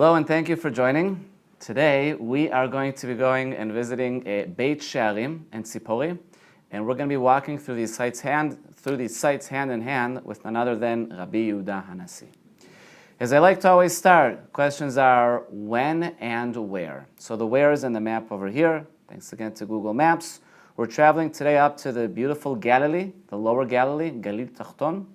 Hello and thank you for joining. Today we are going to be going and visiting Beit She'arim and Tzipori, and we're going to be walking through these sites hand in hand with none other than Rabbi Yehuda Hanasi. As I like to always start, questions are when and where. So the where is in the map over here. Thanks again to Google Maps. We're traveling today up to the beautiful Galilee, the lower Galilee, Galilee Tachton.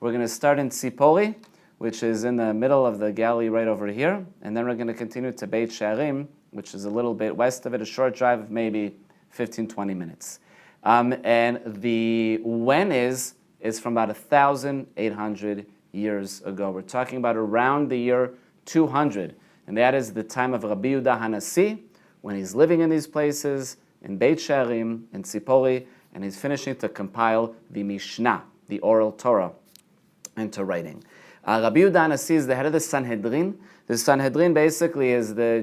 We're going to start in Tzipori, which is in the middle of the Galilee right over here. And then we're going to continue to Beit She'arim, which is a little bit west of it, a short drive of maybe 15-20 minutes. And the when is from about 1,800 years ago. We're talking about around the year 200. And that is the time of Rabbi Yehuda Hanasi, when he's living in these places, in Beit She'arim, in Tzipori, and he's finishing to compile the Mishnah, the oral Torah, into writing. Rabbi Yehuda Hanasi is the head of the Sanhedrin. The Sanhedrin basically is the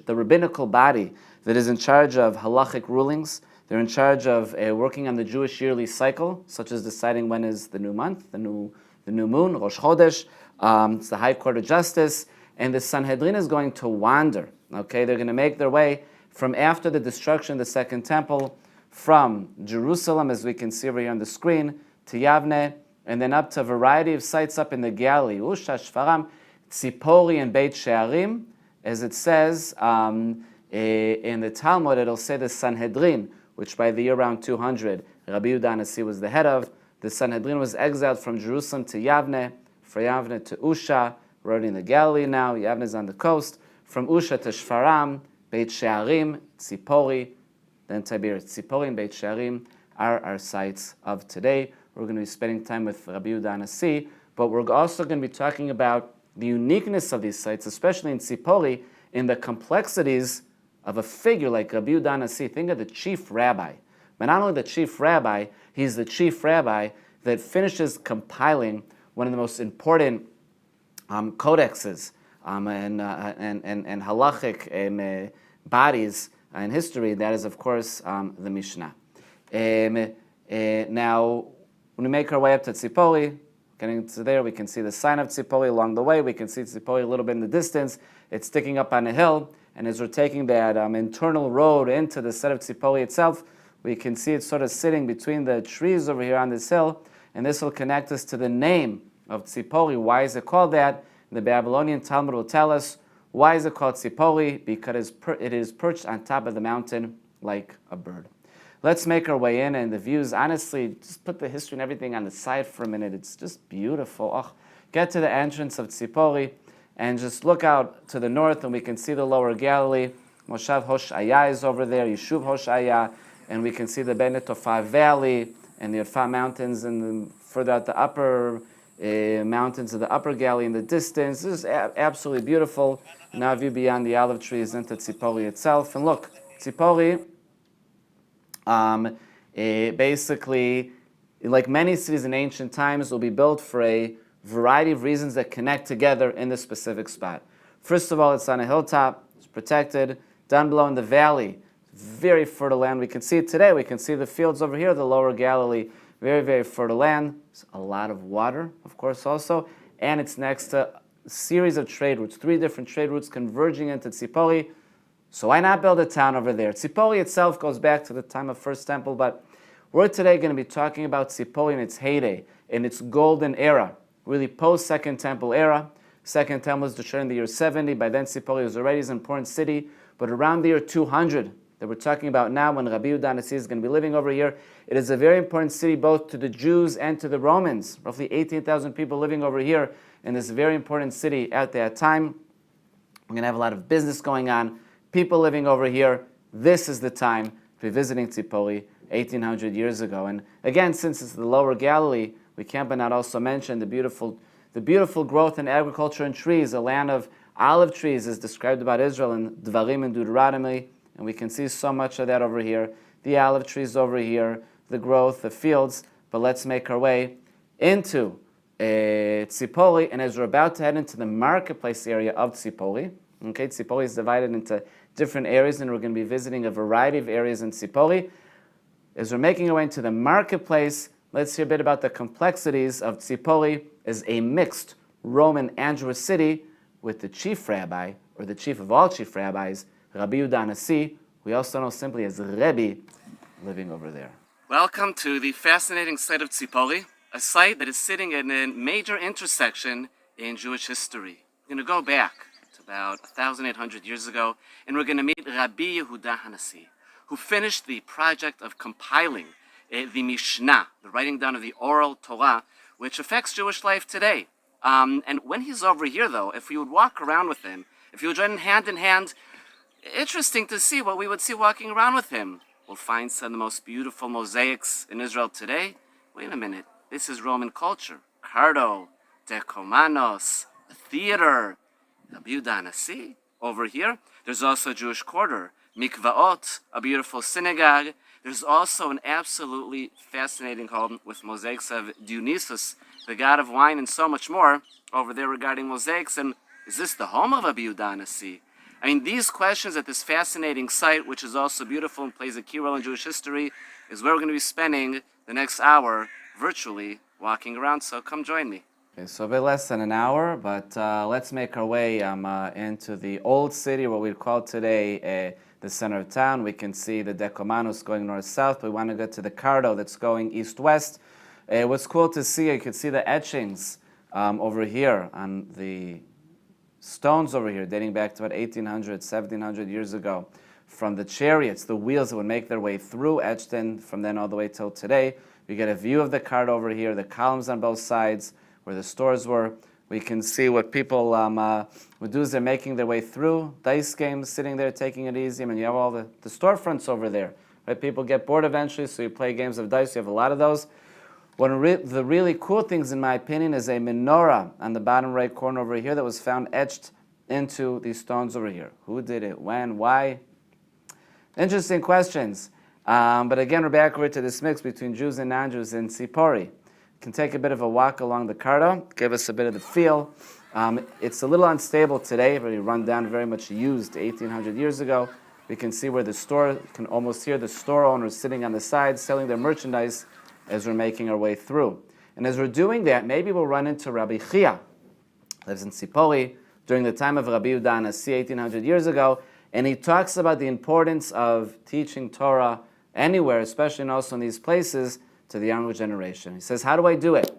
rabbinical body that is in charge of halachic rulings. They're in charge of working on the Jewish yearly cycle, such as deciding when is the new month, the new moon, Rosh Chodesh. It's the High Court of Justice. And the Sanhedrin is going to wander. Okay, they're going to make their way from after the destruction of the Second Temple, from Jerusalem, as we can see over here on the screen, to Yavne, and then up to a variety of sites up in the Galilee, Usha, Shfaram, Tzipori, and Beit She'arim. As it says in the Talmud, it'll say the Sanhedrin, which by the year around 200, Rabbi Yehuda Hanasi was the head of. The Sanhedrin was exiled from Jerusalem to Yavne, from Yavne to Usha. We're already in the Galilee now. Yavne is on the coast. From Usha to Shfaram, Beit She'arim, Tzipori, then Tiberias. Tzipori and Beit She'arim are our sites of today. We're going to be spending time with Rabbi Yehuda Hanasi, but we're also going to be talking about the uniqueness of these sites, especially in Tzipori, in the complexities of a figure like Rabbi Yehuda Hanasi. Think of the chief rabbi. But not only the chief rabbi, he's the chief rabbi that finishes compiling one of the most important codexes and halachic bodies in history. That is, of course, the Mishnah. Now, when we make our way up to Tzipori, getting to there, we can see the sign of Tzipori along the way. We can see Tzipori a little bit in the distance. It's sticking up on a hill. And as we're taking that internal road into the set of Tzipori itself, we can see it sort of sitting between the trees over here on this hill. And this will connect us to the name of Tzipori. Why is it called that? The Babylonian Talmud will tell us, why is it called Tzipori? Because it is perched on top of the mountain like a bird. Let's make our way in, and the views, honestly, just put the history and everything on the side for a minute. It's just beautiful. Oh, get to the entrance of Tzipori and just look out to the north, and we can see the lower Galilee. Moshav Hoshaya is over there, Yeshuv Hoshaya, and we can see the Ben Netofah Valley and the Afah Mountains, and further out the upper mountains of the upper Galilee in the distance. This is absolutely beautiful. Now view beyond the olive trees into Tzipori itself. And look, Tzipori, basically, like many cities in ancient times, will be built for a variety of reasons that connect together in this specific spot. First of all, it's on a hilltop, it's protected. Down below in the valley, very fertile land. We can see it today. We can see the fields over here, the lower Galilee, very, very fertile land. There's a lot of water, of course, also. And it's next to a series of trade routes, 3 different trade routes converging into Tzipori. So why not build a town over there? Tzipori itself goes back to the time of First Temple, but we're today going to be talking about Tzipori in its heyday, in its golden era, really post-Second Temple era. Second Temple was destroyed in the year 70. By then, Tzipori was already an important city, but around the year 200, that we're talking about now, when Rabbi Yehuda Hanasi is going to be living over here, it is a very important city both to the Jews and to the Romans. Roughly 18,000 people living over here in this very important city at that time. We're going to have a lot of business going on. People living over here, this is the time to be visiting Tzipori 1,800 years ago. And again, since it's the lower Galilee, we can't but not also mention the beautiful growth in agriculture and trees. A land of olive trees is described about Israel in Dvarim and Deuteronomy, and we can see so much of that over here. The olive trees over here, the growth, the fields. But let's make our way into Tzipori, and as we're about to head into the marketplace area of Tzipori, okay, Tzipori is divided into different areas, and we're going to be visiting a variety of areas in Tzipori. As we're making our way into the marketplace, let's hear a bit about the complexities of Tzipori as a mixed Roman and Jewish city with the chief rabbi, or the chief of all chief rabbis, Rabbi Yehuda Hanasi, we also know simply as Rebbe, living over there. Welcome to the fascinating site of Tzipori, a site that is sitting in a major intersection in Jewish history. We're going to go back to about 1,800 years ago, and we're going to meet Rabbi Yehuda Hanasi, who finished the project of compiling the Mishnah, the writing down of the oral Torah, which affects Jewish life today. And when he's over here, though, if we would walk around with him, if you would join in hand, interesting to see what we would see walking around with him. We'll find some of the most beautiful mosaics in Israel today. Wait a minute, this is Roman culture. Cardo, Decomanos, a theater, Rabbi Yehuda Hanasi. Over here, there's also a Jewish quarter, Mikvaot, a beautiful synagogue. There's also an absolutely fascinating home with mosaics of Dionysus, the god of wine, and so much more over there regarding mosaics. And is this the home of Rabbi Yehuda Hanasi? I mean, these questions at this fascinating site, which is also beautiful and plays a key role in Jewish history, is where we're going to be spending the next hour virtually walking around. So come join me. Okay, so a bit less than an hour, but let's make our way into the old city, what we call today the center of town. We can see the Decomanus going north-south. We want to go to the Cardo that's going east-west. What's cool to see, you can see the etchings over here on the stones over here, dating back to about 1,800, 1,700 years ago, from the chariots, the wheels that would make their way through, etched in from then all the way till today. We get a view of the cart over here, the columns on both sides, where the stores were. We can see what people would do as they're making their way through. Dice games, sitting there, taking it easy. I mean, you have all the storefronts over there. Right? People get bored eventually, so you play games of dice. You have a lot of those. One of the really cool things, in my opinion, is a menorah on the bottom right corner over here that was found etched into these stones over here. Who did it? When? Why? Interesting questions. But again, we're back over to this mix between Jews and non-Jews in Tzipori. Can take a bit of a walk along the Cardo, give us a bit of the feel. It's a little unstable today, very run down, very much used 1,800 years ago. We can see where the store, you can almost hear the store owners sitting on the side selling their merchandise as we're making our way through. And as we're doing that, maybe we'll run into Rabbi Chia, lives in Tzipori, during the time of Rabbi Yehuda Hanasi 1,800 years ago, and he talks about the importance of teaching Torah anywhere, especially and also in these places, to the younger generation. He says, how do I do it?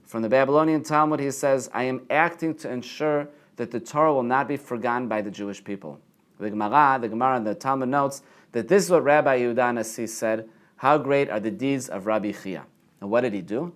From the Babylonian Talmud, he says, I am acting to ensure that the Torah will not be forgotten by the Jewish people. The Gemara and the Talmud notes that this is what Rabbi Yehuda Hanasi said, how great are the deeds of Rabbi Chia. And what did he do?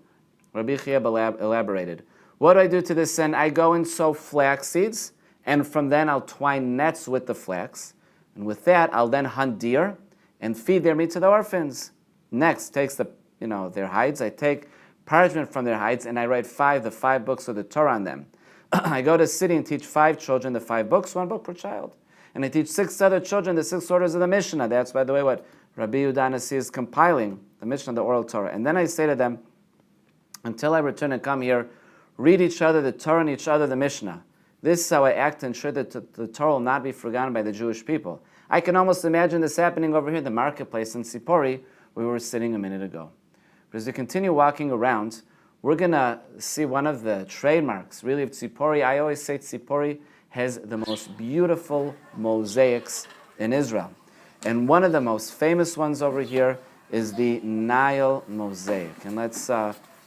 Rabbi Chia elaborated. What do I do to this end? I go and sow flax seeds, and from then I'll twine nets with the flax. And with that, I'll then hunt deer and feed their meat to the orphans. Next, takes their hides. I take parchment from their hides, and I write the five books of the Torah on them. I go to the city and teach 5 children the 5 books, 1 book per child. And I teach 6 other children the 6 orders of the Mishnah. That's, by the way, what Rabbi Yehuda Hanasi is compiling, the Mishnah, the oral Torah. And then I say to them, until I return and come here, read each other the Torah and each other the Mishnah. This is how I act to ensure that the Torah will not be forgotten by the Jewish people. I can almost imagine this happening over here in the marketplace in Tzipori, where we were sitting a minute ago. But as we continue walking around, we're going to see one of the trademarks, really, of Tzipori. I always say Tzipori has the most beautiful mosaics in Israel. And one of the most famous ones over here is the Nile mosaic. And let's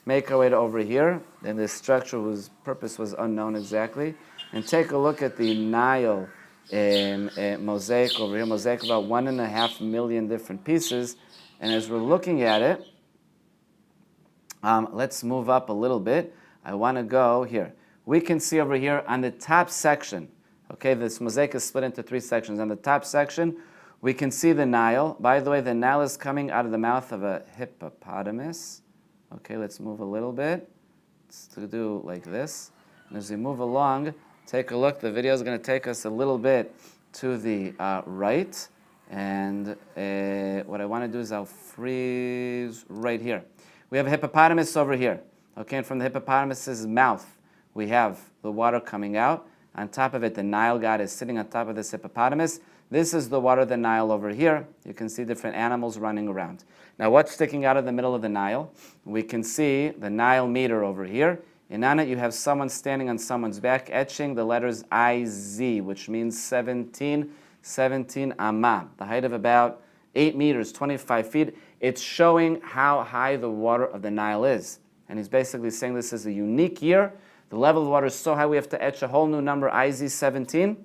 make our way to over here, and this structure whose purpose was unknown exactly, and take a look at the Nile mosaic over here. Mosaic about 1.5 million different pieces. And as we're looking at it, let's move up a little bit. I want to go here. We can see over here on the top section, okay, this mosaic is split into 3 sections. On the top section, we can see the Nile. By the way, the Nile is coming out of the mouth of a hippopotamus. Okay, let's move a little bit. Let's do like this. And as we move along, take a look. The video is going to take us a little bit to the right. And what I want to do is I'll freeze right here. We have a hippopotamus over here. Okay, and from the hippopotamus's mouth, we have the water coming out. On top of it, the Nile god is sitting on top of this hippopotamus. This is the water of the Nile over here. You can see different animals running around. Now, what's sticking out of the middle of the Nile? We can see the Nile meter over here. and on it you have someone standing on someone's back, etching the letters IZ, which means 17 amma, the height of about 8 meters, 25 feet. It's showing how high the water of the Nile is. And he's basically saying this is a unique year. The level of the water is so high we have to etch a whole new number, IZ 17.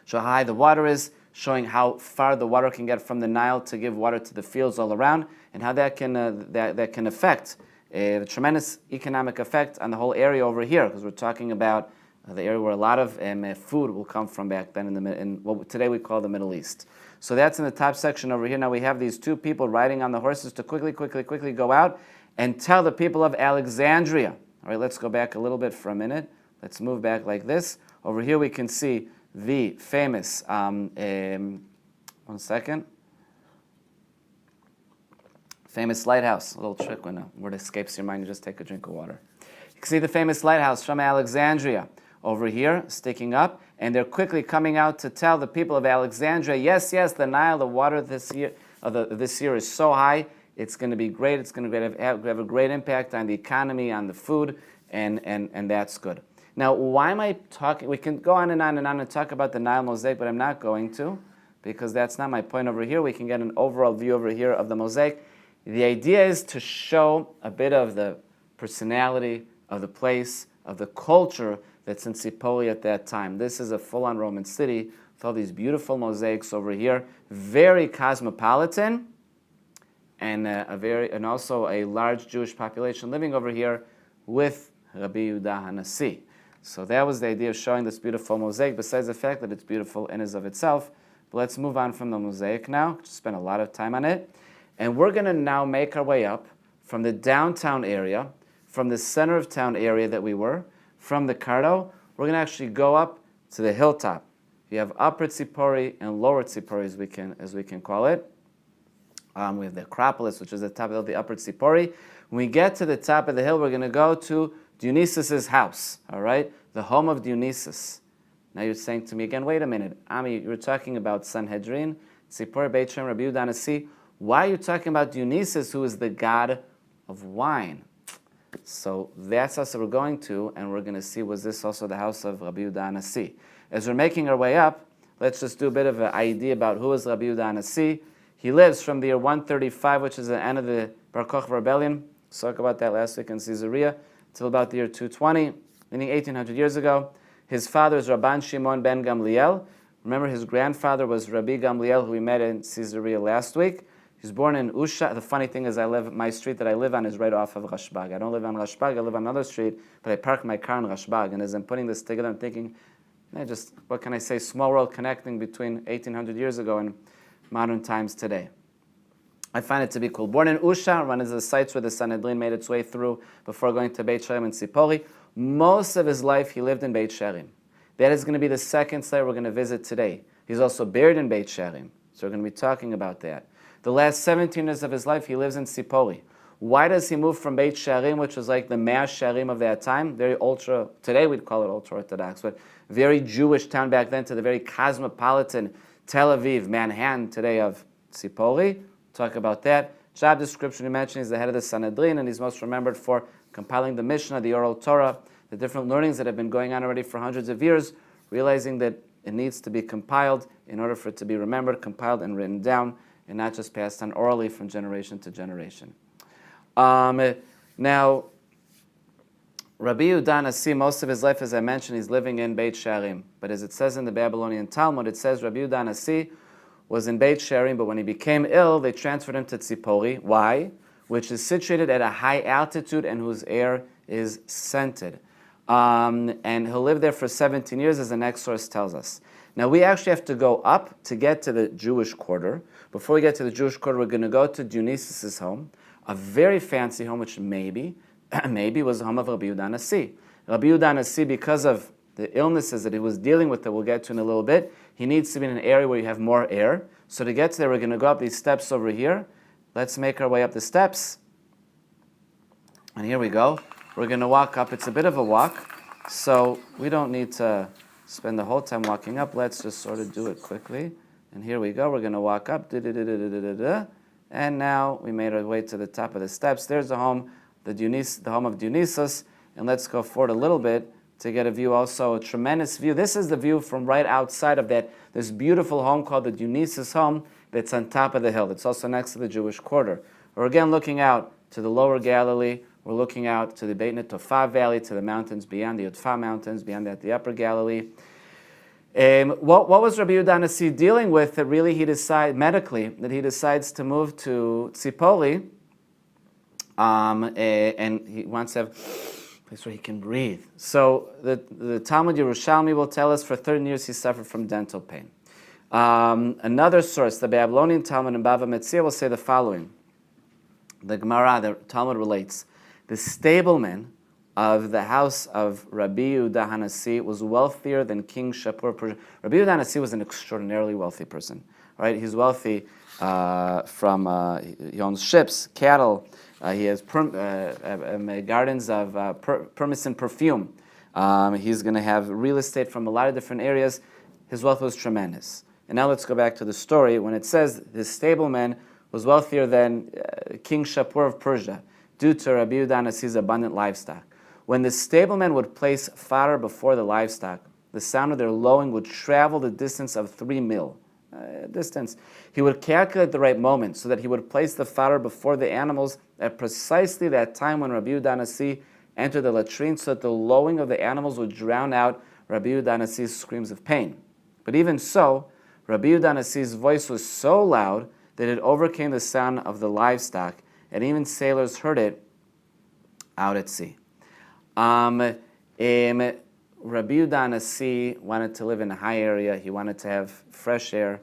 Show how high the water is, showing how far the water can get from the Nile to give water to the fields all around, and how that can affect the tremendous economic effect on the whole area over here, because we're talking about the area where a lot of food will come from back then in what today we call the Middle East. So that's in the top section over here. Now we have these two people riding on the horses to quickly go out and tell the people of Alexandria. All right, let's go back a little bit for a minute. Let's move back like this. Over here we can see the famous, one second, famous lighthouse. A little trick when a word escapes your mind, you just take a drink of water. You can see the famous lighthouse from Alexandria over here, sticking up, and they're quickly coming out to tell the people of Alexandria, yes, the Nile, the water this year is so high, it's going to be great, it's going to have a great impact on the economy, on the food, and that's good. Now, why am I talking? We can go on and talk about the Nile mosaic, but I'm not going to, because that's not my point over here. We can get an overall view over here of the mosaic. The idea is to show a bit of the personality of the place, of the culture that's in Tzipori at that time. This is a full-on Roman city with all these beautiful mosaics over here, very cosmopolitan, and also a large Jewish population living over here with Rabbi Yehuda Hanasi. So that was the idea of showing this beautiful mosaic, besides the fact that it's beautiful in and of itself. But let's move on from the mosaic now. Just spend a lot of time on it. And we're going to now make our way up from the downtown area, from the center of town area that we were, from the Cardo. We're going to actually go up to the hilltop. You have Upper Tzipori and Lower Tzipori, as we can call it. We have the Acropolis, which is the top of the Upper Tzipori. When we get to the top of the hill, we're going to go to Dionysus' house, all right? The home of Dionysus. Now you're saying to me again, wait a minute, Ami, you're talking about Sanhedrin, Tzipori, Beit, Rabbi Yehuda Hanasi. Why are you talking about Dionysus, who is the god of wine? So that's us we're going to, and we're going to see, was this also the house of Rabbi Yehuda Hanasi? As we're making our way up, let's just do a bit of an idea about who is Rabbi Yehuda Hanasi. He lives from the year 135, which is the end of the Bar Kokhba rebellion. Spoke about that last week in Caesarea, till about the year 220, meaning 1800 years ago. His father is Rabban Shimon ben Gamliel. Remember, his grandfather was Rabbi Gamliel, who we met in Caesarea last week. He was born in Usha. The funny thing is, my street that I live on is right off of Rashbag. I don't live on Rashbag, I live on another street, but I park my car on Rashbag. And as I'm putting this together, I'm thinking, what can I say, small world connecting between 1800 years ago and modern times today. I find it to be cool. Born in Usha, one of the sites where the Sanhedrin made its way through before going to Beit Sherim and Tzipori. Most of his life he lived in Beit Sherim. That is going to be the second site we're going to visit today. He's also buried in Beit Sherim, so we're going to be talking about that. The last 17 years of his life he lives in Tzipori. Why does he move from Beit Sherim, which was like the Mea Sherim of that time, very today we'd call it ultra-Orthodox, but very Jewish town back then, to the very cosmopolitan Tel Aviv, Manhattan today of Tzipori? Talk about that. Job description we mentioned, he's the head of the Sanhedrin, and he's most remembered for compiling the Mishnah, the oral Torah, the different learnings that have been going on already for hundreds of years, realizing that it needs to be compiled in order for it to be remembered, compiled, and written down, and not just passed on orally from generation to generation. Now, Rabbi Yehuda Hanasi, most of his life, as I mentioned, he's living in Beit Sherim. But as it says in the Babylonian Talmud, it says Rabbi Yehuda Hanasi was in Beit Sherim, but when he became ill, they transferred him to Tzipori. Why? Which is situated at a high altitude and whose air is scented. And he'll live there for 17 years, as the next source tells us. Now, we actually have to go up to get to the Jewish quarter. Before we get to the Jewish quarter, we're going to go to Dionysus' home, a very fancy home, which maybe was the home of Rabbi Yehuda Hanasi. Rabbi Yehuda Hanasi, because of the illnesses that he was dealing with that we'll get to in a little bit, he needs to be in an area where you have more air. So to get to there, we're going to go up these steps over here. Let's make our way up the steps. And here we go. We're going to walk up. It's a bit of a walk, so we don't need to spend the whole time walking up. Let's just sort of do it quickly. And here we go. We're going to walk up. And now we made our way to the top of the steps. There's the home, the home of Dionysus. And let's go forward a little bit to get a view also, a tremendous view. This is the view from right outside of this beautiful home called the Dionysus home that's on top of the hill. It's also next to the Jewish quarter. We're again looking out to the lower Galilee. We're looking out to the Beit Netofa Valley, to the mountains beyond the Yudfa Mountains, beyond that the upper Galilee. What was Rabbi Yehuda Hanasi dealing with that really he decides to move to Tzipori, and he wants to have a place where he can breathe. So the Talmud Yerushalmi will tell us for 30 years he suffered from dental pain. Another source, the Babylonian Talmud in Bava Metzia, will say the following. The Gemara, the Talmud relates, the stableman of the house of Rabbi Yehuda Hanasi was wealthier than King Shapur of Persia. Rabbi Yehuda Hanasi was an extraordinarily wealthy person. Right? He's wealthy he owns ships, cattle. He has gardens of permits and perfume. He's going to have real estate from a lot of different areas. His wealth was tremendous. And now let's go back to the story. When it says his stableman was wealthier than King Shapur of Persia due to Rabbi Yehuda Hanasi's abundant livestock. When the stableman would place fodder before the livestock, the sound of their lowing would travel the distance of 3 mil. He would calculate the right moment so that he would place the fodder before the animals at precisely that time when Rabbi Yehuda Hanasi entered the latrine, so that the lowing of the animals would drown out Rabbi Yehuda Hanasi's screams of pain. But even so, Rabbi Yehuda Hanasi's voice was so loud that it overcame the sound of the livestock, and even sailors heard it out at sea. Rabbi Yehuda Hanasi wanted to live in a high area. He wanted to have fresh air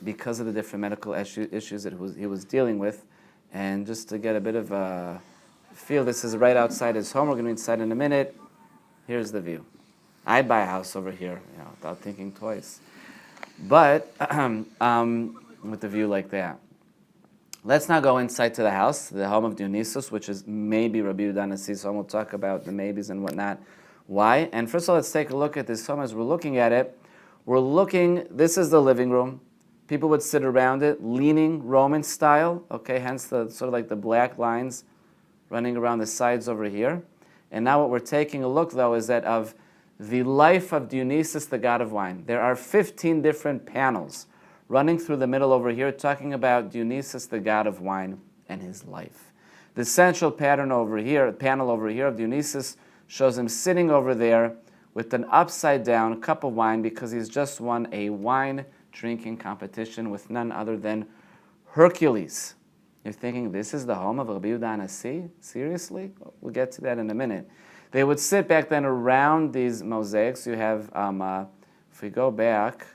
because of the different medical issues that he was dealing with. And just to get a bit of a feel, this is right outside his home. We're going to be inside in a minute. Here's the view. I'd buy a house over here, without thinking twice. But with a view like that. Let's now go inside to the house, the home of Dionysus, which is maybe Rabbi Yehuda Hanasi's home. We'll talk about the maybes and whatnot. Why? And first of all, let's take a look at this home. As we're looking at it, this is the living room. People would sit around it, leaning Roman style, okay, hence the sort of like the black lines running around the sides over here. And now what we're taking a look, though, is that of the life of Dionysus, the god of wine. There are 15 different panels running through the middle over here, talking about Dionysus, the god of wine, and his life. The central panel over here of Dionysus shows him sitting over there with an upside-down cup of wine because he's just won a wine drinking competition with none other than Hercules. You're thinking, this is the home of Rabbi Yehuda Hanasi? Seriously? We'll get to that in a minute. They would sit back then around these mosaics. You have, if we go back,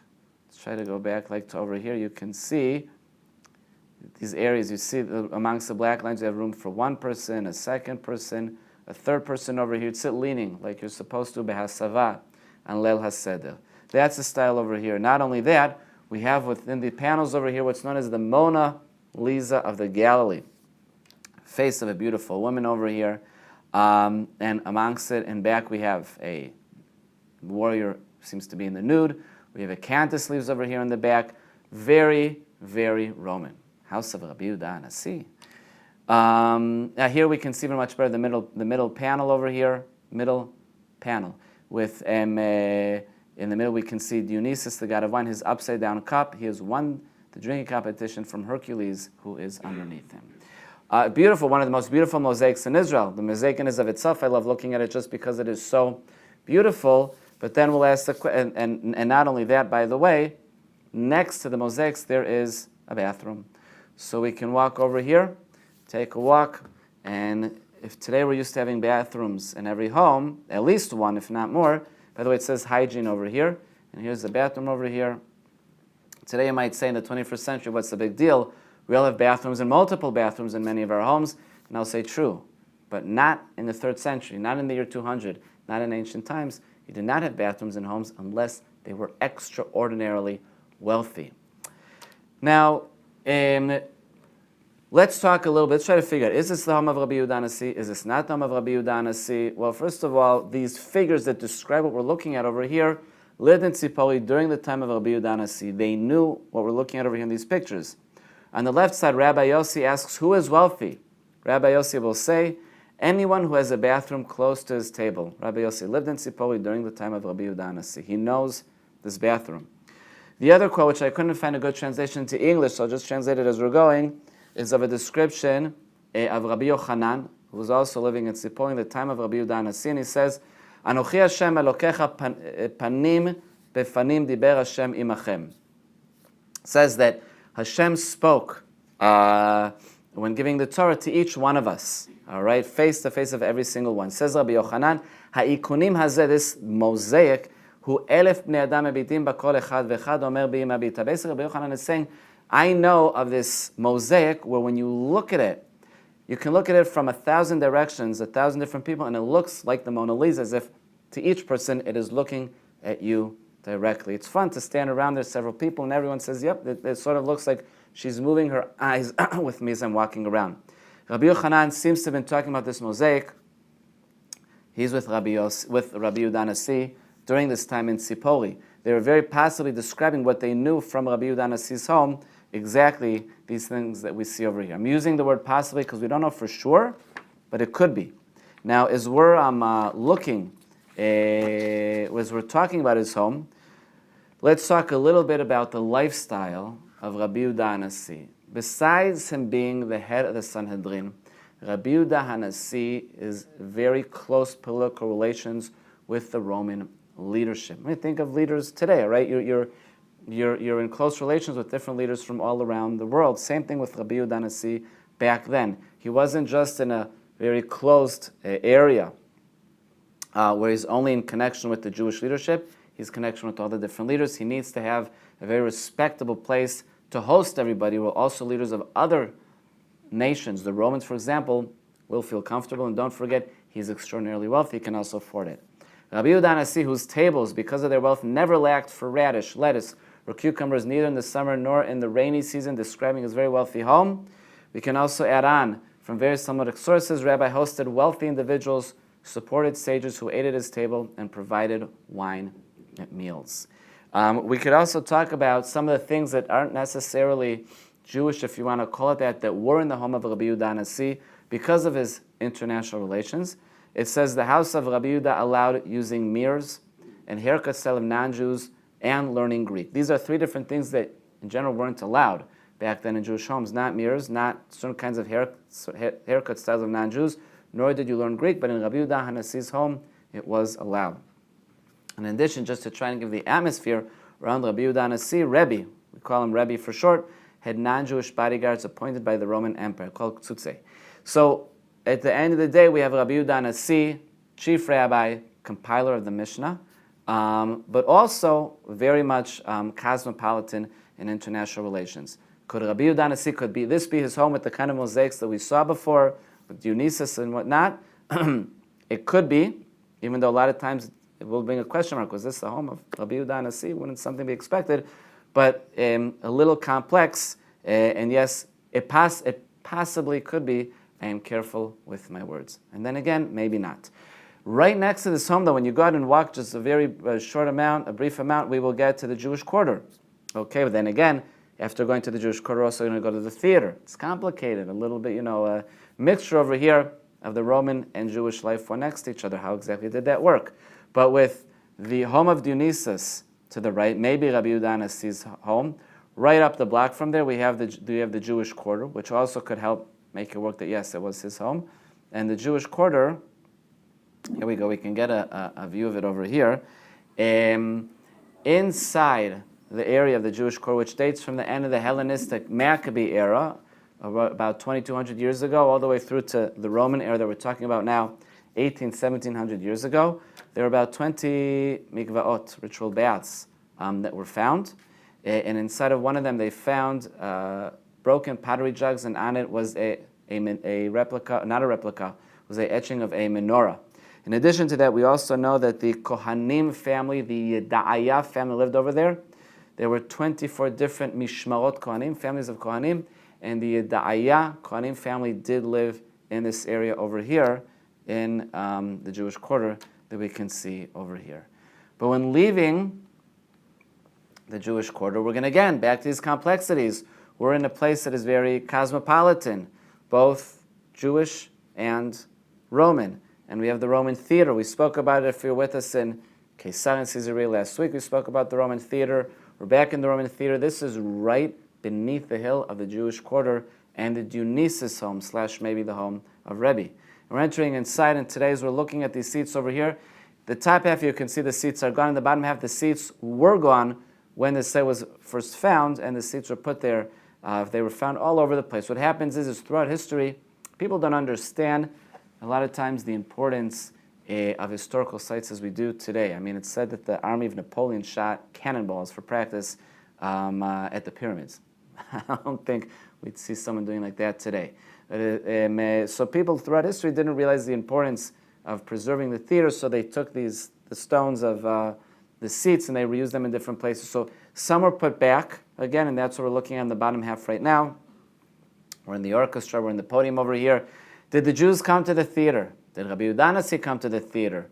let's try to go back like to over here, you can see these areas. You see amongst the black lines, you have room for one person, a second person, a third person over here. You'd sit leaning like you're supposed to, behasava, and leil haseder. That's the style over here. Not only that, we have within the panels over here what's known as the Mona Lisa of the Galilee. Face of a beautiful woman over here. And amongst it and back we have a warrior, seems to be in the nude. We have a cantus leaves over here in the back. Very, very Roman. House of Rabbi Yehuda Hanasi. Now here we can see very much better the middle panel over here. Middle panel. With in the middle we can see Dionysus, the god of wine, his upside down cup. He has won the drinking competition from Hercules, who is underneath him. Beautiful, one of the most beautiful mosaics in Israel. The mosaic in of itself, I love looking at it just because it is so beautiful. But then we'll ask the question, and not only that, by the way, next to the mosaics there is a bathroom. So we can walk over here, take a walk, and if today we're used to having bathrooms in every home, at least one, if not more. By the way, it says hygiene over here, and here's the bathroom over here. Today you might say in the 21st century, what's the big deal? We all have bathrooms and multiple bathrooms in many of our homes, and I'll say true, but not in the 3rd century, not in the year 200, not in ancient times. You did not have bathrooms in homes unless they were extraordinarily wealthy. Now, let's talk a little bit, let's try to figure out, is this the home of Rabbi Yehuda Hanasi? Is this not the home of Rabbi Yehuda Hanasi? Well, first of all, these figures that describe what we're looking at over here lived in Tzipori during the time of Rabbi Yehuda Hanasi. They knew what we're looking at over here in these pictures. On the left side, Rabbi Yossi asks, who is wealthy? Rabbi Yossi will say, anyone who has a bathroom close to his table. Rabbi Yossi lived in Tzipori during the time of Rabbi Yehuda Hanasi. He knows this bathroom. The other quote, which I couldn't find a good translation to English, so I'll just translate it as we're going, is of a description of Rabbi Yochanan, who was also living in Tzipori in the time of Rabbi Yehuda Hanasi, and he says, Anochi Hashem Elokecha panim befanim diber Hashem imachem. Says that Hashem spoke when giving the Torah to each one of us, all right, face to face of every single one. Says Rabbi Yochanan, ha'ikunim hazeh, this mosaic, hu elef bnei adam mebitim bakol echad vechad omer bi mabita. Basically, Rabbi Yochanan is saying, I know of this mosaic where when you look at it, you can look at it from 1,000 directions, 1,000 different people, and it looks like the Mona Lisa, as if to each person it is looking at you directly. It's fun to stand around, there's several people, and everyone says, yep, it sort of looks like she's moving her eyes with me as I'm walking around. Rabbi Yochanan seems to have been talking about this mosaic. He's with Rabbi Yehuda Hanasi during this time in Tzipori. They were very possibly describing what they knew from Rabbi Yehuda Hanasi's home, exactly these things that we see over here. I'm using the word possibly because we don't know for sure, but it could be. Now, as we're looking, as we're talking about his home, let's talk a little bit about the lifestyle of Rabbi Yehuda Hanasi. Besides him being the head of the Sanhedrin, Rabbi Yehuda Hanasi is very close political relations with the Roman leadership. I mean, think of leaders today, right? You're in close relations with different leaders from all around the world. Same thing with Rabbi Yehuda Hanasi back then. He wasn't just in a very closed area where he's only in connection with the Jewish leadership. He's in connection with all the different leaders. He needs to have a very respectable place to host everybody, where also leaders of other nations, the Romans, for example, will feel comfortable. And don't forget, he's extraordinarily wealthy. He can also afford it. Rabbi Yehuda Hanasi, whose tables, because of their wealth, never lacked for radish, lettuce, or cucumbers, neither in the summer nor in the rainy season, describing his very wealthy home. We can also add on, from various Talmudic sources, Rabbi hosted wealthy individuals, supported sages who ate at his table, and provided wine at meals. We could also talk about some of the things that aren't necessarily Jewish, if you want to call it that were in the home of Rabbi Yehuda Hanasi because of his international relations. It says the house of Rabbi Yehuda allowed using mirrors and haircut style of non-Jews and learning Greek. These are three different things that in general weren't allowed back then in Jewish homes. Not mirrors, not certain kinds of haircut styles of non-Jews, nor did you learn Greek, but in Rabbi Yehuda Hanasi's home it was allowed. In addition, just to try and give the atmosphere around Rabbi Yehuda Hanasi, Rebbe, we call him Rebbe for short, had non-Jewish bodyguards appointed by the Roman Empire, called Tzutze. So, at the end of the day, we have Rabbi Yehuda Hanasi, chief rabbi, compiler of the Mishnah, but also very much cosmopolitan in international relations. Could Rabbi Yehuda Hanasi, this be his home with the kind of mosaics that we saw before, with Dionysus and whatnot? It could be, even though a lot of times it will bring a question mark. Was this the home of Rabbi Yehuda Hanasi? Wouldn't something be expected? But a little complex, and yes, it possibly could be. I am careful with my words. And then again, maybe not. Right next to this home, though, when you go out and walk just a very short amount, a brief amount, we will get to the Jewish quarter. Okay, but then again, after going to the Jewish quarter, also going to go to the theater. It's complicated, a little bit, a mixture over here of the Roman and Jewish life were next to each other. How exactly did that work? But with the home of Dionysus to the right, maybe Rabbi Yehuda Hanasi's home, right up the block from there, we have the Jewish quarter, which also could help make it work that yes, it was his home. And the Jewish quarter, here we go, we can get a view of it over here. Inside the area of the Jewish quarter, which dates from the end of the Hellenistic Maccabee era, about 2,200 years ago, all the way through to the Roman era that we're talking about now, 1,700 years ago, there were about 20 mikvaot, ritual baths, that were found. And inside of one of them, they found broken pottery jugs, and on it was a replica, not a replica, was an etching of a menorah. In addition to that, we also know that the Kohanim family, the Da'aya family lived over there. There were 24 different Mishmarot Kohanim, families of Kohanim, and the Da'aya Kohanim family did live in this area over here in the Jewish quarter that we can see over here. But when leaving the Jewish quarter, we're going to again back to these complexities. We're in a place that is very cosmopolitan, both Jewish and Roman. And we have the Roman theater. We spoke about it if you were with us in Caesarea and Caesarea last week. We spoke about the Roman theater. We're back in the Roman theater. This is right beneath the hill of the Jewish quarter and the Dionysus home / maybe the home of Rebbe. We're entering inside, and today as we're looking at these seats over here, the top half you can see the seats are gone, and the bottom half the seats were gone when the site was first found, and the seats were put there. They were found all over the place. What happens is throughout history, people don't understand a lot of times the importance of historical sites as we do today. I mean, it's said that the army of Napoleon shot cannonballs for practice at the pyramids. I don't think we'd see someone doing like that today. So people throughout history didn't realize the importance of preserving the theater, so they took the stones of the seats and they reused them in different places. So some were put back again, and that's what we're looking at in the bottom half right now. We're in the orchestra, we're in the podium over here. Did the Jews come to the theater? Did Rabbi Yehuda Hanasi come to the theater?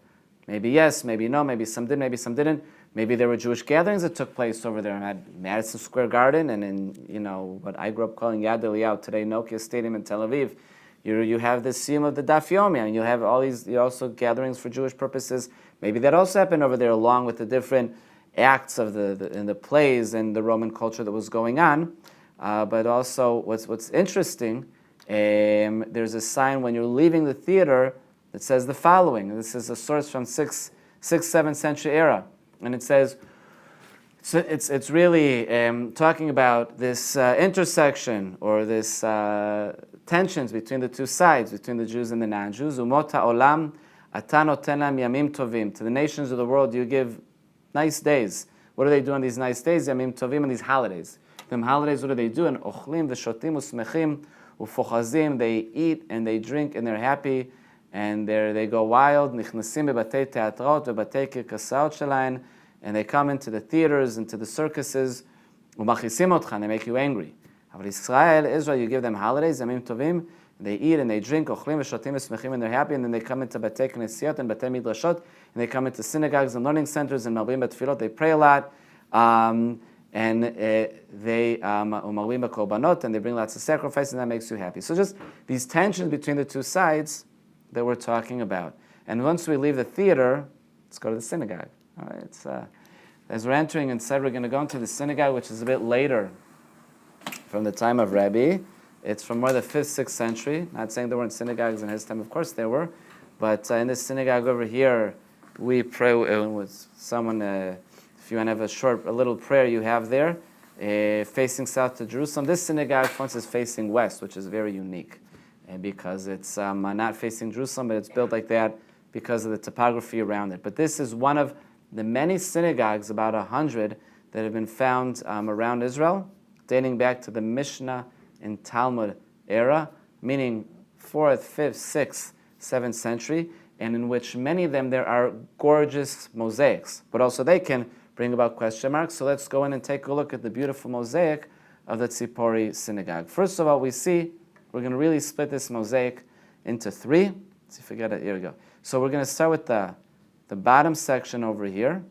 Maybe yes, maybe no, maybe some did, maybe some didn't. Maybe there were Jewish gatherings that took place over there at Madison Square Garden and in, what I grew up calling Yad Eliyahu, today Nokia Stadium in Tel Aviv. You have the Siyum of the Daf Yomi, and you have all these also gatherings for Jewish purposes. Maybe that also happened over there along with the different acts of the plays and the Roman culture that was going on. But also what's interesting, there's a sign when you're leaving the theater that says the following. This is a source from 6th, 7th century era. And it says, it's really talking about this intersection or this tensions between the two sides, between the Jews and the non-Jews. Umot ha'olam ata noten lahem yamim tovim. To the nations of the world you give nice days. What do they do on these nice days? Yamim tovim, on these holidays. Them holidays, what do they do? And ochlim v'shotim usmechim ufochazim. They eat and they drink and they're happy and they go wild. Nichnasim bebatei teatrot bebatei kirkasaot shelaim. And they come into the theaters, into the circuses. Umachisim otcha, they make you angry. But Israel, you give them holidays, yamim tovim. They eat and they drink, ochlim v'shotim v'smechim, and they're happy. And then they come into batei knesiot and batei midrashot, and they come into synagogues and learning centers and malbim betfilot. They pray a lot, and they umalbim b'korbanot, and they bring lots of sacrifice, and that makes you happy. So just these tensions between the two sides that we're talking about. And once we leave the theater, let's go to the synagogue. All right, as we're entering inside, we're going to go into the synagogue, which is a bit later from the time of Rabbi. It's from more the 5th, 6th century. Not saying there weren't synagogues in his time, of course there were. But in this synagogue over here, we pray with someone, if you want to have a little prayer you have there, facing south to Jerusalem. This synagogue, for instance, is facing west, which is very unique because it's not facing Jerusalem, but it's built like that because of the topography around it. But this is one of the many synagogues, about 100, that have been found around Israel, dating back to the Mishnah and Talmud era, meaning 4th, 5th, 6th, 7th century, and in which many of them there are gorgeous mosaics, but also they can bring about question marks. So let's go in and take a look at the beautiful mosaic of the Tzipori synagogue. First of all, we're going to really split this mosaic into 3. Let's see if we get it. Here we go. So we're going to start with the bottom section over here,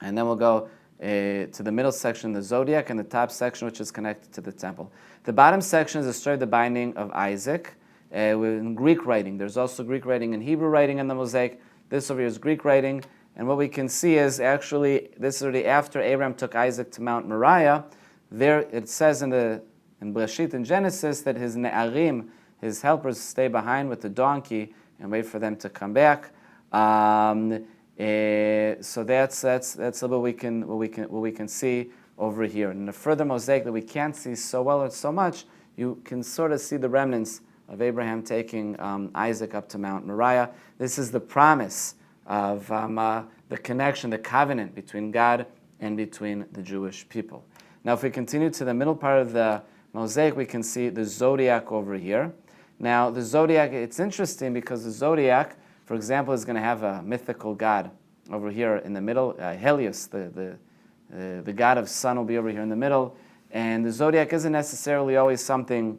and then we'll go to the middle section, the zodiac, and the top section, which is connected to the temple. The bottom section is the story of the binding of Isaac in Greek writing. There's also Greek writing and Hebrew writing in the mosaic. This over here is Greek writing, and what we can see is actually this is already after Abraham took Isaac to Mount Moriah. There it says in Bereshit in Genesis that his ne'arim, his helpers, stay behind with the donkey and wait for them to come back. So that's a little what we can see over here. And the further mosaic that we can't see so well or so much, you can sort of see the remnants of Abraham taking Isaac up to Mount Moriah. This is the promise of the connection, the covenant between God and between the Jewish people. Now, if we continue to the middle part of the mosaic, we can see the zodiac over here. Now, the zodiac, it's interesting because the zodiac, for example, is going to have a mythical god over here in the middle. Helios, the god of sun, will be over here in the middle. And the zodiac isn't necessarily always something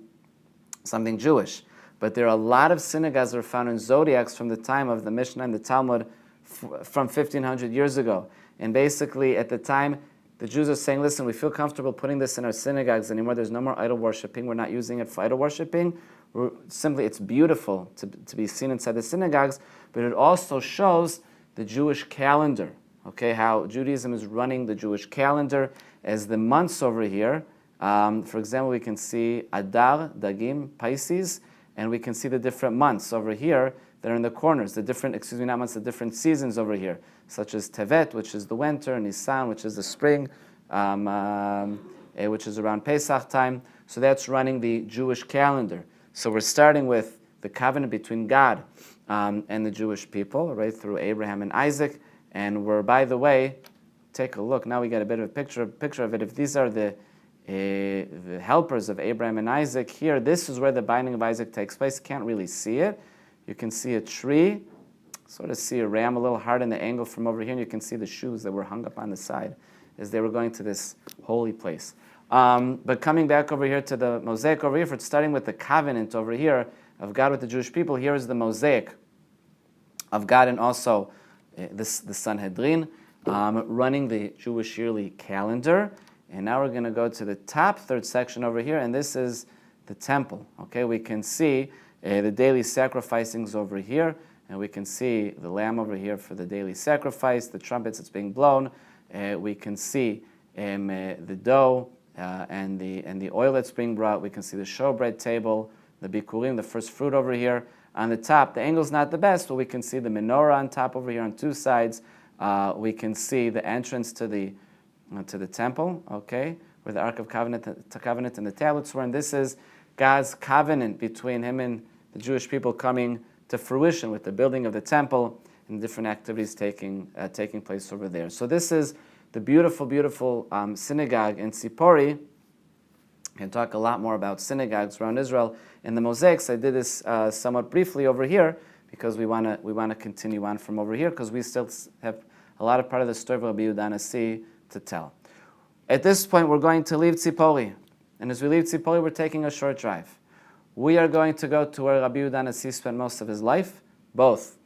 Jewish. But there are a lot of synagogues that are found in zodiacs from the time of the Mishnah and the Talmud from 1,500 years ago. And basically, at the time, the Jews are saying, listen, we feel comfortable putting this in our synagogues anymore. There's no more idol worshiping. We're not using it for idol worshiping. simply it's beautiful to be seen inside the synagogues, but it also shows the Jewish calendar, okay, how Judaism is running the Jewish calendar as the months over here. For example, we can see Adar, Dagim, Pisces, and we can see the different months over here that are in the corners, the different seasons over here, such as Tevet, which is the winter, Nisan, which is the spring, which is around Pesach time. So that's running the Jewish calendar. So we're starting with the covenant between God and the Jewish people, right, through Abraham and Isaac. And we're, by the way, take a look. Now we get a bit of a picture of it. If these are the helpers of Abraham and Isaac here, this is where the binding of Isaac takes place. Can't really see it. You can see a tree, sort of see a ram a little hard in the angle from over here, and you can see the shoes that were hung up on the side as they were going to this holy place. But coming back over here to the mosaic over here, starting with the covenant over here of God with the Jewish people, here is the mosaic of God and also the Sanhedrin running the Jewish yearly calendar. And now we're going to go to the top third section over here, and this is the temple. Okay, we can see the daily sacrificings over here, and we can see the lamb over here for the daily sacrifice, the trumpets that's being blown. We can see the dough and the oil that's being brought. We can see the showbread table, the bikurim, the first fruit over here. On the top, the angle's not the best, but we can see the menorah on top over here on two sides. We can see the entrance to the temple, okay, where the Ark of Covenant and the tablets were. And this is God's covenant between Him and the Jewish people coming to fruition with the building of the temple and different activities taking place over there. So this is the beautiful, beautiful synagogue in Tzipori. I can talk a lot more about synagogues around Israel. In the mosaics, I did this somewhat briefly over here because we want to continue on from over here because we still have a lot of part of the story of Rabbi Yehuda Hanasi to tell. At this point, we're going to leave Tzipori. And as we leave Tzipori, we're taking a short drive. We are going to go to where Rabbi Yehuda Hanasi spent most of his life, both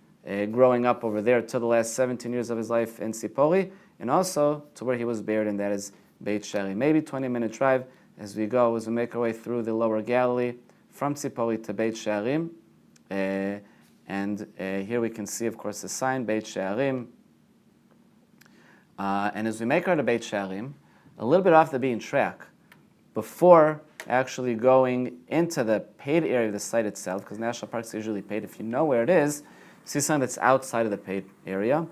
growing up over there till the last 17 years of his life in Tzipori, and also to where he was buried, and that is Beit Shari. Maybe 20-minute drive as we go, as we make our way through the lower Galilee, from Tzipori to Beit She'arim. And here we can see, of course, the sign, Beit She'arim. And as we make our way to Beit She'arim, a little bit off the beaten track, before actually going into the paid area of the site itself, because national parks are usually paid, if you know where it is, see something that's outside of the paid area,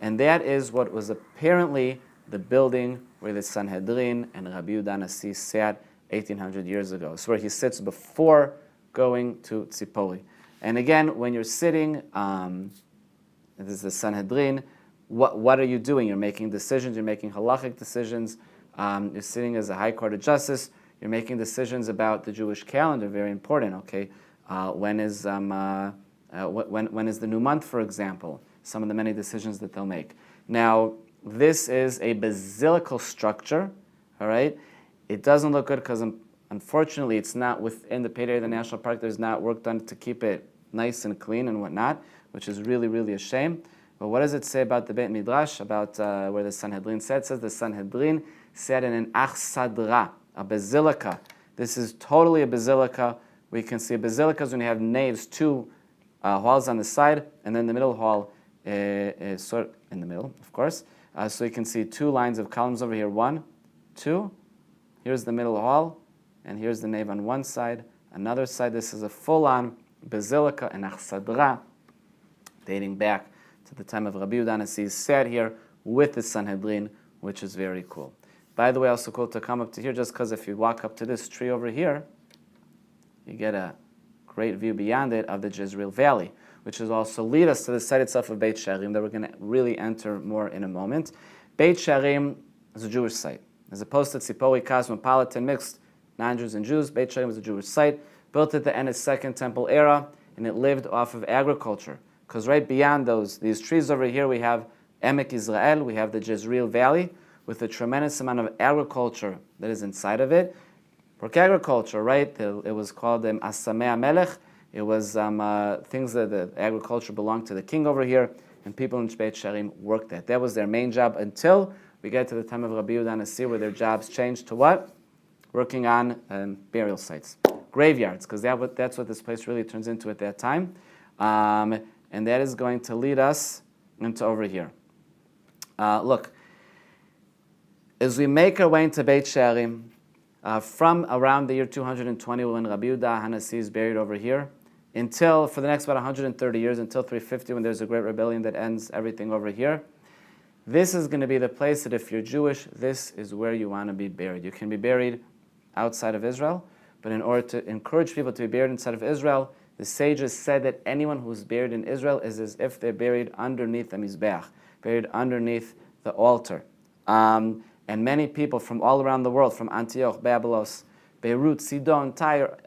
and that is what was apparently the building where the Sanhedrin and Rabbi Yehuda Hanasi sat 1,800 years ago. It's where he sits before going to Tzipori. And again, when you're sitting, this is the Sanhedrin, what are you doing? You're making decisions, you're making halachic decisions, you're sitting as a high court of justice, you're making decisions about the Jewish calendar, very important, okay? When is the new month, for example? Some of the many decisions that they'll make. Now, this is a basilical structure, all right? It doesn't look good because, unfortunately, it's not within the paid area of the national park. There's not work done to keep it nice and clean and whatnot, which is really, really a shame. But what does it say about the Beit Midrash, about where the Sanhedrin sat? It says the Sanhedrin sat in an achsadra, a basilica. This is totally a basilica. We can see basilicas when you have naves, two halls on the side, and then the middle hall sort of in the middle, of course. So you can see two lines of columns over here. 1, 2. Here's the middle hall, and here's the nave on one side. Another side. This is a full-on basilica, an achsadra, dating back to the time of Rabbi Yehuda Hanasi, sat here with the Sanhedrin, which is very cool. By the way, also cool to come up to here, just because if you walk up to this tree over here, you get a great view beyond it of the Jezreel Valley, which will also lead us to the site itself of Beit She'arim that we're going to really enter more in a moment. Beit She'arim is a Jewish site. As opposed to Tzipori, cosmopolitan, mixed non-Jews and Jews, Beit She'arim was a Jewish site, built at the end of the Second Temple era, and it lived off of agriculture. Because right beyond these trees over here, we have Emek Israel, we have the Jezreel Valley, with a tremendous amount of agriculture that is inside of it. Pork agriculture, right? It was called Asamei Melech. It was things that the agriculture belonged to the king over here, and people in Beit She'arim worked at. That was their main job until we get to the time of Rabbi Yehuda Hanasi, where their jobs changed to what? Working on burial sites, graveyards, because that's what this place really turns into at that time. And that is going to lead us into over here. Look, as we make our way into Beit She'arim, from around the year 220, when Rabbi Yehuda Hanasi is buried over here, until, for the next about 130 years, until 350, when there's a great rebellion that ends everything over here, this is going to be the place that if you're Jewish, this is where you want to be buried. You can be buried outside of Israel, but in order to encourage people to be buried inside of Israel, the sages said that anyone who's buried in Israel is as if they're buried underneath the Mizbeach, buried underneath the altar. And many people from all around the world, from Antioch, Babylon, Beirut, Sidon, Tyre,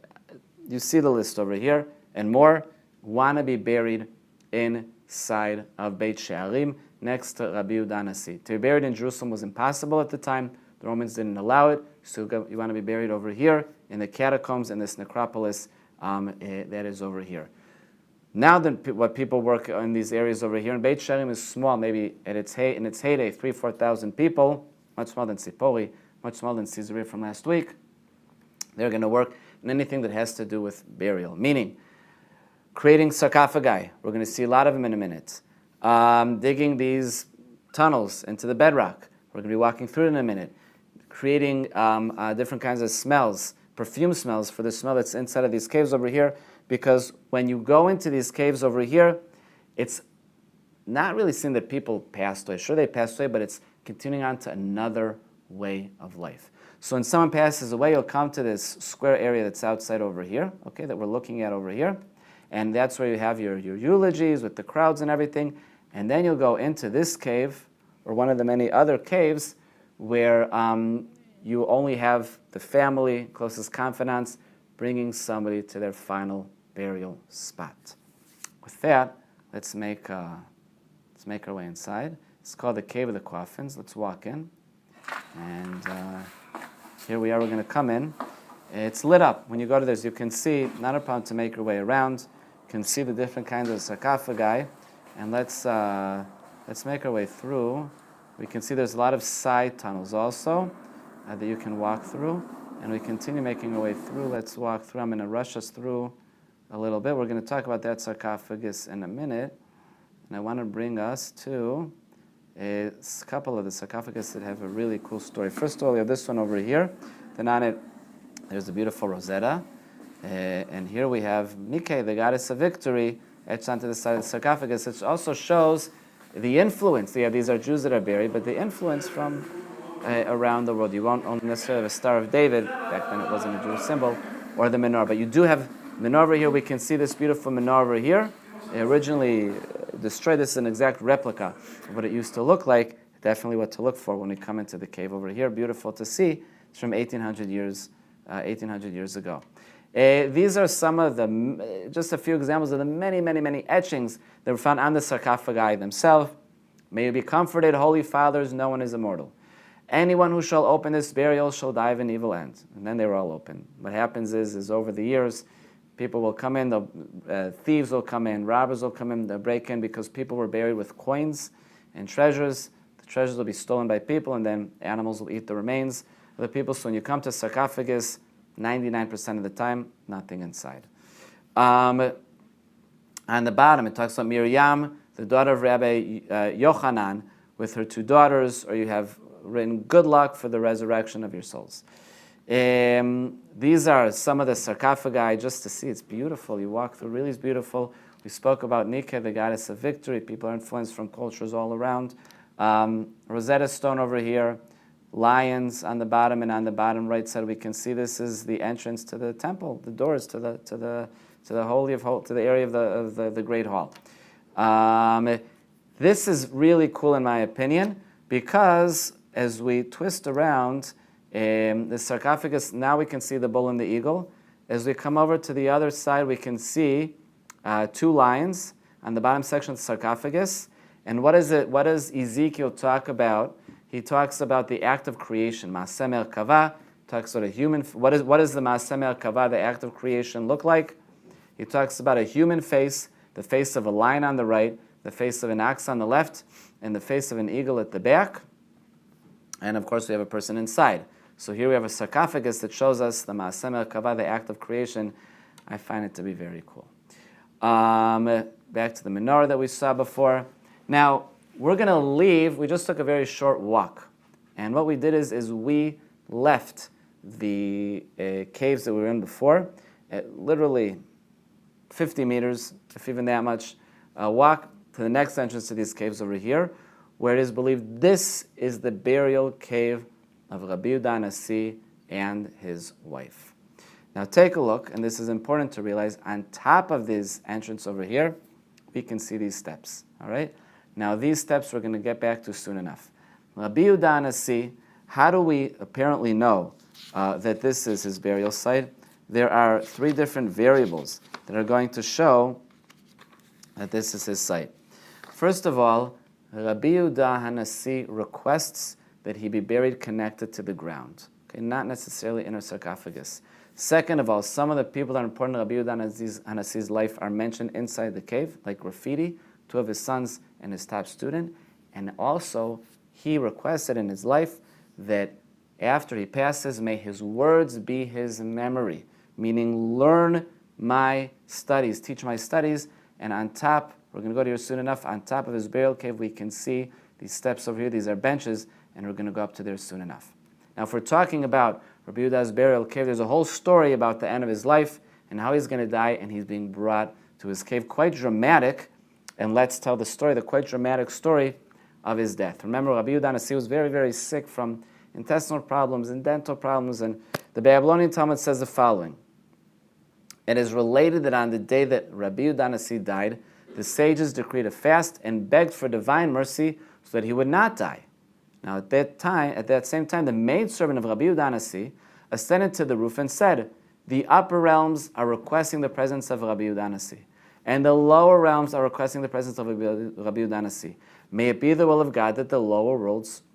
you see the list over here, and more, want to be buried inside of Beit She'arim, next to Rabbi Yehuda Hanasi. To be buried in Jerusalem was impossible at the time. The Romans didn't allow it, so you want to be buried over here in the catacombs in this necropolis that is over here. Now, what people work in these areas over here, and Beit She'arim is small, maybe in its heyday, 3,000-4,000 people, much smaller than Tzipori, much smaller than Caesarea from last week. They're going to work in anything that has to do with burial, meaning creating sarcophagi. We're going to see a lot of them in a minute. Digging these tunnels into the bedrock. We're going to be walking through it in a minute. Creating different kinds of smells, perfume smells for the smell that's inside of these caves over here, because when you go into these caves over here, it's not really seen that people passed away. Sure, they passed away, but it's continuing on to another way of life. So when someone passes away, you'll come to this square area that's outside over here, okay, that we're looking at over here. And that's where you have your eulogies with the crowds and everything. And then you'll go into this cave, or one of the many other caves, where you only have the family, closest confidants, bringing somebody to their final burial spot. With that, let's make our way inside. It's called the Cave of the Coffins. Let's walk in. And here we are. We're going to come in. It's lit up. When you go to this, you can see, not a problem to make your way around. You can see the different kinds of sarcophagi. And let's make our way through. We can see there's a lot of side tunnels also that you can walk through. And we continue making our way through. Let's walk through. I'm going to rush us through a little bit. We're going to talk about that sarcophagus in a minute. And I want to bring us to a couple of the sarcophagus that have a really cool story. First of all, we have this one over here. Then on it, there's a beautiful Rosetta. And here we have Nike, the goddess of victory, etched onto the side of the sarcophagus, which also shows the influence. Yeah, these are Jews that are buried, but the influence from around the world. You won't necessarily have a Star of David, back then it wasn't a Jewish symbol, or the menorah. But you do have menorah over here. We can see this beautiful menorah over here. They originally destroyed. This is an exact replica of what it used to look like. Definitely what to look for when we come into the cave over here. Beautiful to see. It's from 1800 years ago. These are some of the, just a few examples of the many, many, many etchings that were found on the sarcophagi themselves. May you be comforted, holy fathers, no one is immortal. Anyone who shall open this burial shall die of an evil end. And then they were all open. What happens is over the years, people will come in, thieves will come in, robbers will come in, they'll break in because people were buried with coins and treasures. The treasures will be stolen by people, and then animals will eat the remains of the people. So when you come to sarcophagus, 99% of the time, nothing inside. On the bottom, it talks about Miriam, the daughter of Rabbi Yochanan, with her two daughters, or you have written, good luck for the resurrection of your souls. These are some of the sarcophagi, just to see. It's beautiful. You walk through, really is beautiful. We spoke about Nike, the goddess of victory. People are influenced from cultures all around. Rosetta Stone over here. Lions on the bottom, and on the bottom right side we can see this is the entrance to the temple, the doors to the holy of holies, to the area of the great hall. This is really cool in my opinion, because as we twist around the sarcophagus, now we can see the bull and the eagle. As we come over to the other side, we can see two lions on the bottom section of the sarcophagus. And what does Ezekiel talk about? He talks about the act of creation, Ma'aseh Merkavah. Talks about a human. What does the Ma'aseh Merkavah, the act of creation, look like? He talks about a human face, the face of a lion on the right, the face of an ox on the left, and the face of an eagle at the back. And of course, we have a person inside. So here we have a sarcophagus that shows us the Ma'aseh Merkavah, the act of creation. I find it to be very cool. Back to the menorah that we saw before. Now, we're going to leave. We just took a very short walk. And what we did is we left the caves that we were in before at literally 50 meters, if even that much, walk to the next entrance to these caves over here, where it is believed this is the burial cave of Rabbi Yehuda Hanasi and his wife. Now take a look, and this is important to realize, on top of this entrance over here, we can see these steps, all right? Now these steps we're going to get back to soon enough. Rabbi Yehuda Hanasi, how do we apparently know that this is his burial site? There are 3 different variables that are going to show that this is his site. First of all, Rabbi Yehuda Hanasi requests that he be buried connected to the ground, okay, not necessarily in a sarcophagus. Second of all, some of the people that are important to Rabbi Yehuda Hanasi's life are mentioned inside the cave, like graffiti, 2 of his sons and his top student. And also, he requested in his life that after he passes, may his words be his memory, meaning learn my studies, teach my studies. And on top, we're going to go to here soon enough, on top of his burial cave, we can see these steps over here. These are benches, and we're going to go up to there soon enough. Now, if we're talking about Rabbi Yehuda's burial cave, there's a whole story about the end of his life and how he's going to die, and he's being brought to his cave. Quite dramatic, and let's tell the story, the quite dramatic story of his death. Remember, Rabbi Yehuda Hanasi was very, very sick from intestinal problems and dental problems, and the Babylonian Talmud says the following. It is related that on the day that Rabbi Yehuda Hanasi died, the sages decreed a fast and begged for divine mercy so that he would not die. Now at that same time, the maidservant of Rabbi Yehuda Hanasi ascended to the roof and said, the upper realms are requesting the presence of Rabbi Yehuda Hanasi, and the lower realms are requesting the presence of Rabbi Yehuda Hanasi. May it be the will of God that the lower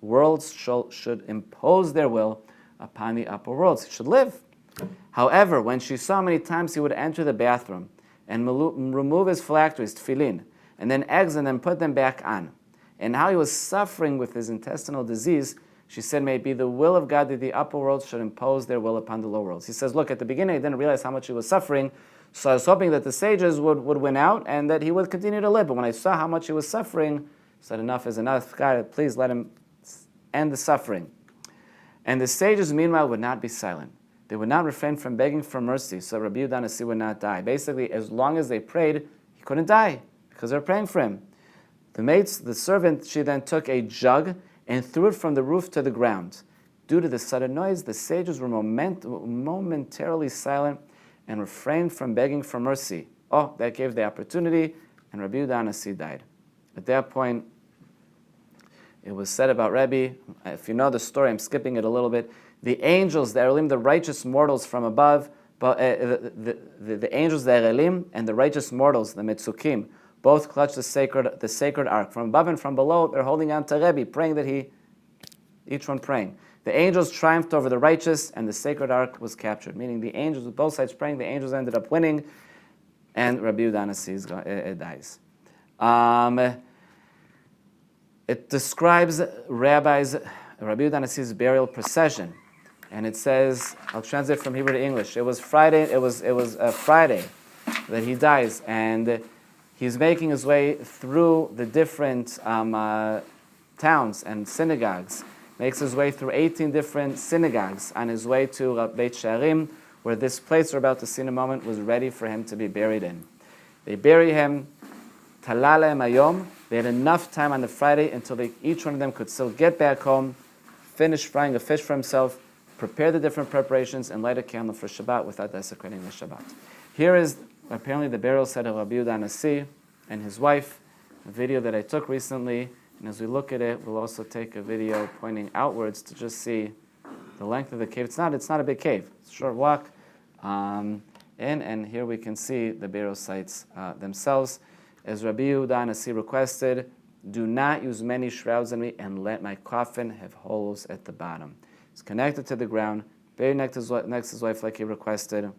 worlds should impose their will upon the upper worlds. He should live. However, when she saw many times he would enter the bathroom and remove his phylacteries, tefillin, and then eggs and then put them back on, and how he was suffering with his intestinal disease, she said, may it be the will of God that the upper worlds should impose their will upon the lower worlds. He says, look, at the beginning I didn't realize how much he was suffering, so I was hoping that the sages would win out and that he would continue to live. But when I saw how much he was suffering, I said, enough is enough. God, please let him end the suffering. And the sages, meanwhile, would not be silent. They would not refrain from begging for mercy, so Rabbi Yehuda Hanasi would not die. Basically, as long as they prayed, he couldn't die because they were praying for him. The servant, she then took a jug and threw it from the roof to the ground. Due to the sudden noise, the sages were momentarily silent and refrained from begging for mercy. Oh, that gave the opportunity, and Rabbi Yehuda Hanasi died. At that point, it was said about Rebbe, if you know the story, I'm skipping it a little bit, the angels, the Erelim, the righteous mortals from above, the angels, the Erelim, and the righteous mortals, the Metzukim, both clutched the sacred ark. From above and from below, they're holding on to Rebbe, praying that each one praying. The angels triumphed over the righteous, and the sacred ark was captured. Meaning the angels, with both sides praying, the angels ended up winning, and Rabbi Yehuda Hanasi dies. It describes Rabbi Yehuda Hanasi's burial procession, and it says, I'll translate from Hebrew to English. It was Friday. It was Friday that he dies, and he's making his way through the different towns and synagogues. Makes his way through 18 different synagogues on his way to Beit Shearim, where this place we're about to see in a moment was ready for him to be buried in. They bury him, Talale Mayom. They had enough time on the Friday until each one of them could still get back home, finish frying a fish for himself, prepare the different preparations, and light a candle for Shabbat without desecrating the Shabbat. Here is apparently the burial site of Rabbi Yehuda Hanasi and his wife, a video that I took recently. And as we look at it, we'll also take a video pointing outwards to just see the length of the cave. It's not a big cave. It's a short walk. And here we can see the burial sites themselves. As Rabbi Yehuda Hanasi requested, do not use many shrouds on me and let my coffin have holes at the bottom. It's connected to the ground, buried next to his wife like he requested.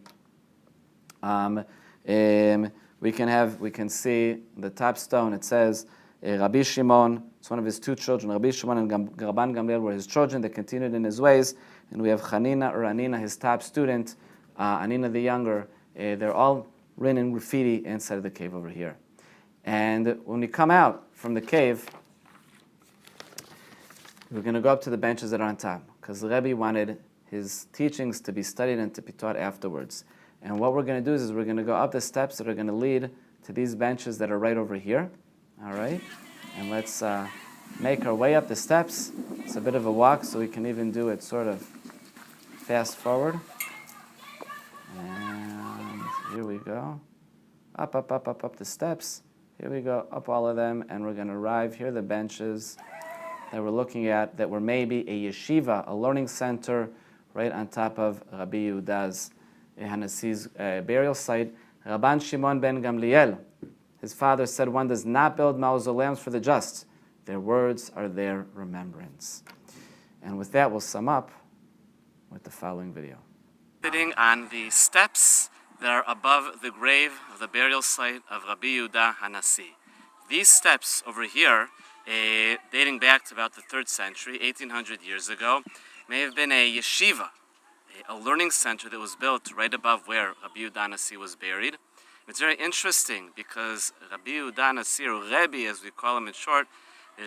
We can see the top stone. It says, Rabbi Shimon, it's one of his 2 children. Rabbi Shimon and Rabban Gamliel were his children. They continued in his ways. and we have Hanina or Anina, his top student, Anina the younger. They're all written in graffiti inside of the cave over here. And when we come out from the cave, we're going to go up to the benches that are on top, because the Rebbe wanted his teachings to be studied and to be taught afterwards. And what we're going to do is we're going to go up the steps that are going to lead to these benches that are right over here. All right? And let's make our way up the steps. It's a bit of a walk, so we can even do it sort of fast forward. And here we go. Up, up, up, up, up the steps. Here we go, up all of them, and we're going to arrive. Here are the benches that we're looking at that were maybe a yeshiva, a learning center, right on top of Rabbi Yehuda Hanasi's burial site. Rabban Shimon ben Gamliel, his father said, one does not build mausoleums for the just. Their words are their remembrance. And with that, we'll sum up with the following video. Sitting on the steps that are above the grave of the burial site of Rabbi Yehuda Hanasi. These steps over here, dating back to about the 3rd century, 1800 years ago, may have been a yeshiva, a learning center that was built right above where Rabbi Yehuda Hanasi was buried. It's very interesting because Rabbi Yehuda Hanasi, or Rebbe as we call him in short,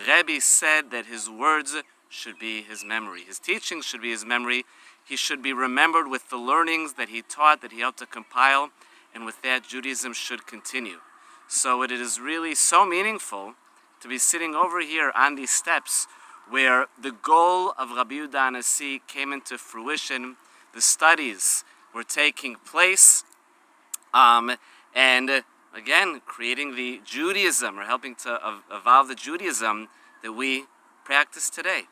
Rebbe said that his words should be his memory. His teachings should be his memory. He should be remembered with the learnings that he taught, that he helped to compile, and with that Judaism should continue. So it is really so meaningful to be sitting over here on these steps where the goal of Rabbi Yehuda Hanasi came into fruition, the studies were taking place, and again, creating the Judaism, or helping to evolve the Judaism that we practice today.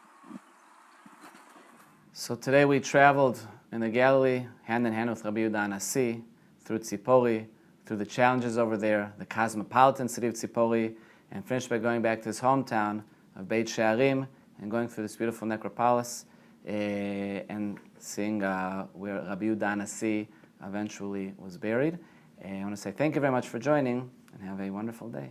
So today we traveled in the Galilee, hand in hand with Rabbi Yehuda Hanasi, through Tzipori, through the challenges over there, the cosmopolitan city of Tzipori, and finished by going back to his hometown of Beit and going through this beautiful necropolis, and seeing where Rabbi Yehuda Hanasi eventually was buried. And I want to say thank you very much for joining, and have a wonderful day.